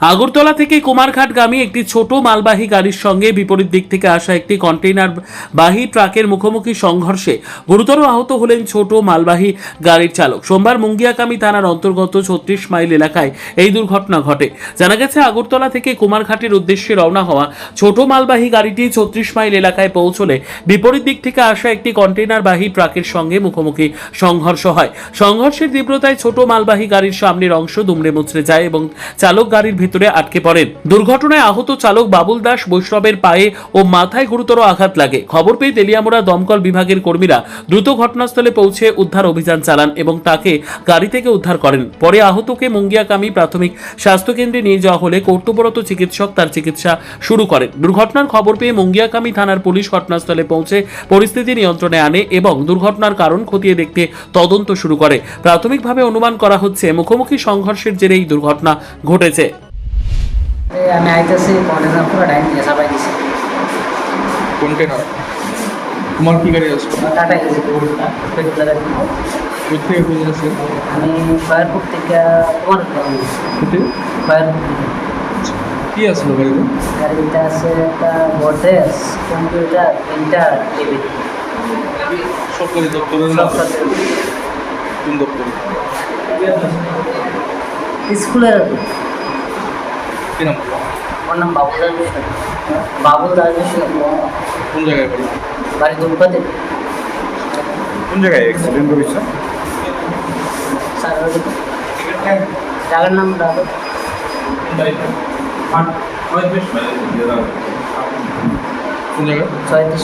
আগরতলা থেকে কুমারঘাটগামী একটি ছোট মালবাহী গাড়ির সঙ্গে বিপরীত দিক থেকে আসা একটি কন্টেইনার বাহী ট্রাকের মুখোমুখি সংঘর্ষে গুরুতর আহত হলেন ছোট মালবাহী গাড়ির চালক। সোমবার মুঙ্গিয়াকামী থানার অন্তর্গত 36 মাইল এলাকায় এই দুর্ঘটনা ঘটে। জানা গেছে, আগরতলা থেকে কুমারঘাটের উদ্দেশ্যে রওনা হওয়া ছোট মালবাহী গাড়িটি 36 মাইল এলাকায় পৌঁছলে বিপরীত দিক থেকে আসা একটি কন্টেইনার বাহী ট্রাকের সঙ্গে মুখোমুখি সংঘর্ষ হয়। সংঘর্ষের তীব্রতায় ছোট মালবাহী গাড়ির সামনের অংশ দুমড়ে মুচড়ে যায় এবং চালক গাড়ির ভিতরে আটকে পড়েন। দুর্ঘটনায় আহত চালক বাবুল দাস বৈষ্ণবের পায়ে ও মাথায় গুরুতর আঘাত লাগে। খবর পেয়ে তেলিয়ামুড়া দমকল বিভাগের কর্মীরা দ্রুত ঘটনাস্থলে পৌঁছে উদ্ধার অভিযান চালান এবং তাকে গাড়ি থেকে উদ্ধার করেন। পরে আহতকে মুঙ্গিয়াকামী প্রাথমিক স্বাস্থ্য কেন্দ্রে নিয়ে যাওয়া হলে কর্তব্যরত চিকিৎসক তার চিকিৎসা শুরু করেন। দুর্ঘটনার খবর পেয়ে মুঙ্গিয়াকামী থানার পুলিশ ঘটনাস্থলে পৌঁছে পরিস্থিতি নিয়ন্ত্রণে আনে এবং দুর্ঘটনার কারণ খতিয়ে দেখতে তদন্ত শুরু করে। প্রাথমিকভাবে অনুমান করা হচ্ছে মুখোমুখি সংঘর্ষের জেরে এই দুর্ঘটনা ঘটেছে। আমি আইতেছি কন্টেনার পুরো টাইম দিয়ে সাবাই দিছি কন্টেনার তোমার কি গাড়ি আছে? টাটা এসেছি কোথা থেকে কোথায় আছে? আমি ফায়ারপুর থেকে তোমার ফায়ারপুর কি আসলো গাড়িতে? গাড়িতে আছে একটা ভোল্টেজ কম্পিউটার প্রিন্টার টিভি সরকারি দপ্তরের না? কোন দপ্তরে? স্কুলের কি নাম? আমার নাম বাবুল দাস বিষ্ণু। বাবুল দাস বিষ্ণু কোন জায়গায় বাড়ি? বাড়ি দুর্গাতে কোন জায়গায় অ্যাক্সিডেন্ট করেছে? জায়গার নাম রাখো কোন জায়গায়? 36